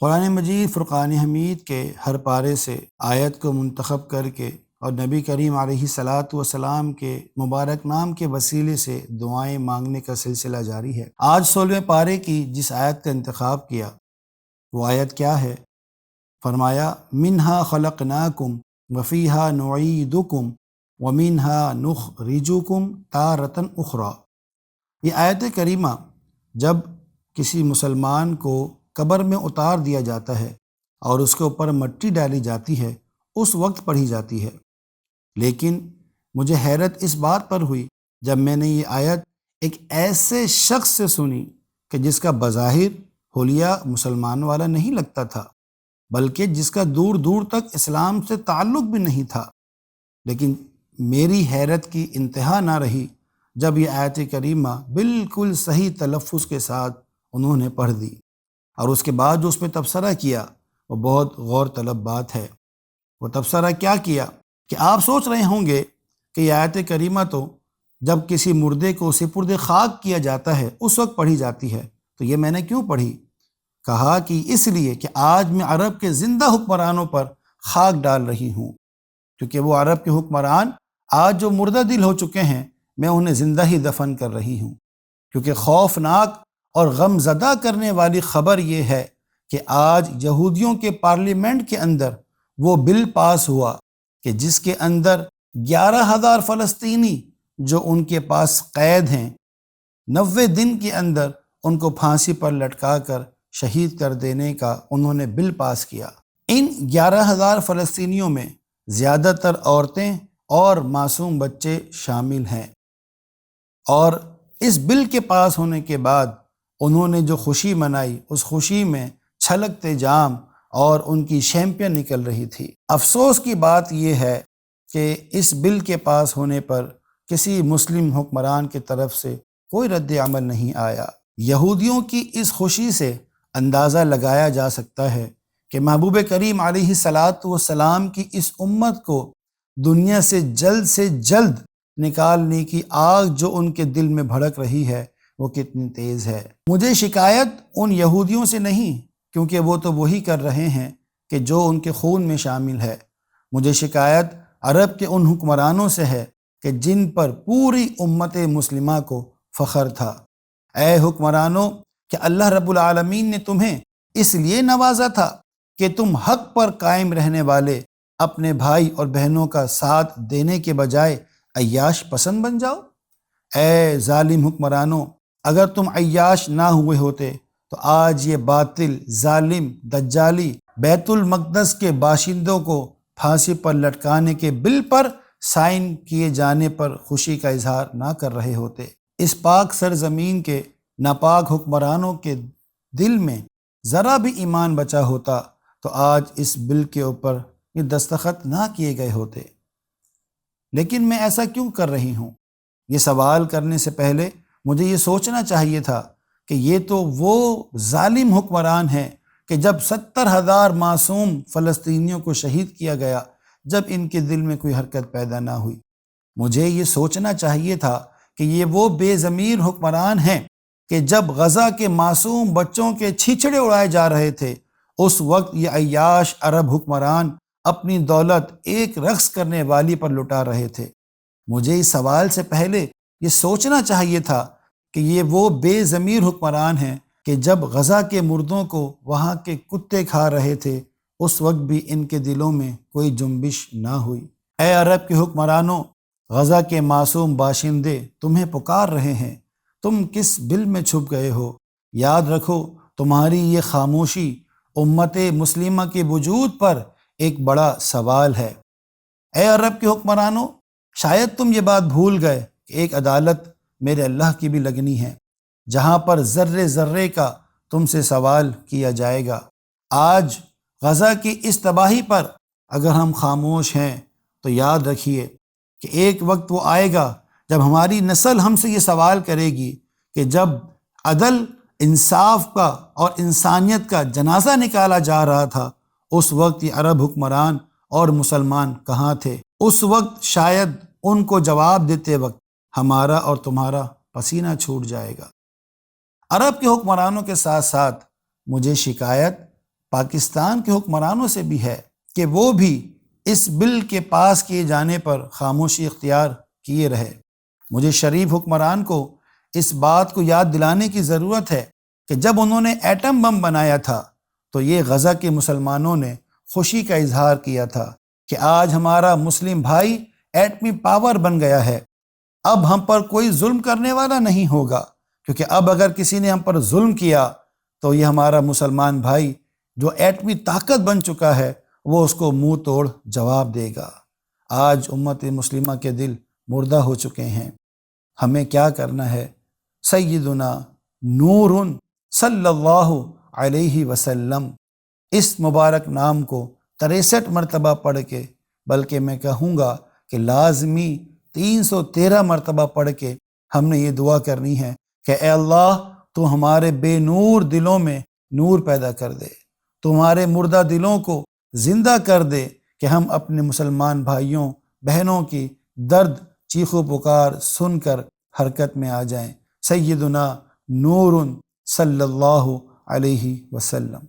قرآن مجید فرقان حمید کے ہر پارے سے آیت کو منتخب کر کے اور نبی کریم علیہ الصلاۃ والسلام کے مبارک نام کے وسیلے سے دعائیں مانگنے کا سلسلہ جاری ہے۔ آج 16ویں پارے کی جس آیت کا انتخاب کیا وہ آیت کیا ہے؟ فرمایا منہا خلقناکم وفیہا نعیدکم ومنہا نخرجکم تارۃ اخری۔ یہ آیت کریمہ جب کسی مسلمان کو قبر میں اتار دیا جاتا ہے اور اس کے اوپر مٹی ڈالی جاتی ہے اس وقت پڑھی جاتی ہے، لیکن مجھے حیرت اس بات پر ہوئی جب میں نے یہ آیت ایک ایسے شخص سے سنی کہ جس کا بظاہر حلیہ مسلمان والا نہیں لگتا تھا، بلکہ جس کا دور دور تک اسلام سے تعلق بھی نہیں تھا، لیکن میری حیرت کی انتہا نہ رہی جب یہ آیت کریمہ بالکل صحیح تلفظ کے ساتھ انہوں نے پڑھ دی، اور اس کے بعد جو اس پہ تبصرہ کیا وہ بہت غور طلب بات ہے۔ وہ تبصرہ کیا کیا کہ آپ سوچ رہے ہوں گے کہ یہ آیت کریمہ تو جب کسی مردے کو سپرد خاک کیا جاتا ہے اس وقت پڑھی جاتی ہے، تو یہ میں نے کیوں پڑھی؟ کہا کہ اس لیے کہ آج میں عرب کے زندہ حکمرانوں پر خاک ڈال رہی ہوں، کیونکہ وہ عرب کے حکمران آج جو مردہ دل ہو چکے ہیں میں انہیں زندہ ہی دفن کر رہی ہوں، کیونکہ خوفناک اور غم زدہ کرنے والی خبر یہ ہے کہ آج یہودیوں کے پارلیمنٹ کے اندر وہ بل پاس ہوا کہ جس کے اندر 11,000 فلسطینی جو ان کے پاس قید ہیں 90 دن کے اندر ان کو پھانسی پر لٹکا کر شہید کر دینے کا انہوں نے بل پاس کیا۔ ان 11,000 فلسطینیوں میں زیادہ تر عورتیں اور معصوم بچے شامل ہیں، اور اس بل کے پاس ہونے کے بعد انہوں نے جو خوشی منائی اس خوشی میں چھلکتے جام اور ان کی چیمپئن نکل رہی تھی۔ افسوس کی بات یہ ہے کہ اس بل کے پاس ہونے پر کسی مسلم حکمران کی طرف سے کوئی رد عمل نہیں آیا۔ یہودیوں کی اس خوشی سے اندازہ لگایا جا سکتا ہے کہ محبوب کریم علیہ الصلاۃ والسلام کی اس امت کو دنیا سے جلد نکالنے کی آگ جو ان کے دل میں بھڑک رہی ہے وہ کتنی تیز ہے۔ مجھے شکایت ان یہودیوں سے نہیں، کیونکہ وہ تو وہی کر رہے ہیں کہ جو ان کے خون میں شامل ہے۔ مجھے شکایت عرب کے ان حکمرانوں سے ہے کہ جن پر پوری امت مسلمہ کو فخر تھا۔ اے حکمرانوں، کہ اللہ رب العالمین نے تمہیں اس لیے نوازا تھا کہ تم حق پر قائم رہنے والے اپنے بھائی اور بہنوں کا ساتھ دینے کے بجائے عیاش پسند بن جاؤ۔ اے ظالم حکمرانوں، اگر تم عیاش نہ ہوئے ہوتے تو آج یہ باطل ظالم دجالی بیت المقدس کے باشندوں کو پھانسی پر لٹکانے کے بل پر سائن کیے جانے پر خوشی کا اظہار نہ کر رہے ہوتے۔ اس پاک سرزمین کے ناپاک حکمرانوں کے دل میں ذرا بھی ایمان بچا ہوتا تو آج اس بل کے اوپر یہ دستخط نہ کیے گئے ہوتے۔ لیکن میں ایسا کیوں کر رہی ہوں؟ یہ سوال کرنے سے پہلے مجھے یہ سوچنا چاہیے تھا کہ یہ تو وہ ظالم حکمران ہیں کہ جب 70,000 معصوم فلسطینیوں کو شہید کیا گیا جب ان کے دل میں کوئی حرکت پیدا نہ ہوئی۔ مجھے یہ سوچنا چاہیے تھا کہ یہ وہ بے ضمیر حکمران ہیں کہ جب غزہ کے معصوم بچوں کے چھیچڑے اڑائے جا رہے تھے اس وقت یہ عیاش عرب حکمران اپنی دولت ایک رقص کرنے والی پر لٹا رہے تھے۔ مجھے اس سوال سے پہلے یہ سوچنا چاہیے تھا کہ یہ وہ بے ضمیر حکمران ہیں کہ جب غزہ کے مردوں کو وہاں کے کتے کھا رہے تھے اس وقت بھی ان کے دلوں میں کوئی جنبش نہ ہوئی۔ اے عرب کے حکمرانوں، غزہ کے معصوم باشندے تمہیں پکار رہے ہیں، تم کس بل میں چھپ گئے ہو؟ یاد رکھو تمہاری یہ خاموشی امت مسلمہ کے وجود پر ایک بڑا سوال ہے۔ اے عرب کے حکمرانوں، شاید تم یہ بات بھول گئے کہ ایک عدالت میرے اللہ کی بھی لگنی ہے جہاں پر ذرے ذرے کا تم سے سوال کیا جائے گا۔ آج غزہ کی اس تباہی پر اگر ہم خاموش ہیں تو یاد رکھیے کہ ایک وقت وہ آئے گا جب ہماری نسل ہم سے یہ سوال کرے گی کہ جب عدل، انصاف کا اور انسانیت کا جنازہ نکالا جا رہا تھا اس وقت یہ عرب حکمران اور مسلمان کہاں تھے؟ اس وقت شاید ان کو جواب دیتے وقت ہمارا اور تمہارا پسینہ چھوٹ جائے گا۔ عرب کے حکمرانوں کے ساتھ ساتھ مجھے شکایت پاکستان کے حکمرانوں سے بھی ہے کہ وہ بھی اس بل کے پاس کیے جانے پر خاموشی اختیار کیے رہے۔ مجھے شریف حکمران کو اس بات کو یاد دلانے کی ضرورت ہے کہ جب انہوں نے ایٹم بم بنایا تھا تو یہ غزہ کے مسلمانوں نے خوشی کا اظہار کیا تھا کہ آج ہمارا مسلم بھائی ایٹمی پاور بن گیا ہے، اب ہم پر کوئی ظلم کرنے والا نہیں ہوگا، کیونکہ اب اگر کسی نے ہم پر ظلم کیا تو یہ ہمارا مسلمان بھائی جو ایٹمی طاقت بن چکا ہے وہ اس کو منہ توڑ جواب دے گا۔ آج امت مسلمہ کے دل مردہ ہو چکے ہیں، ہمیں کیا کرنا ہے؟ سیدنا نور صلی اللہ علیہ وسلم اس مبارک نام کو 63 مرتبہ پڑھ کے، بلکہ میں کہوں گا کہ لازمی 313 مرتبہ پڑھ کے ہم نے یہ دعا کرنی ہے کہ اے اللہ تو ہمارے بے نور دلوں میں نور پیدا کر دے، تمہارے مردہ دلوں کو زندہ کر دے کہ ہم اپنے مسلمان بھائیوں بہنوں کی درد چیخ و پکار سن کر حرکت میں آ جائیں۔ سیدنا نور صلی اللہ علیہ وسلم۔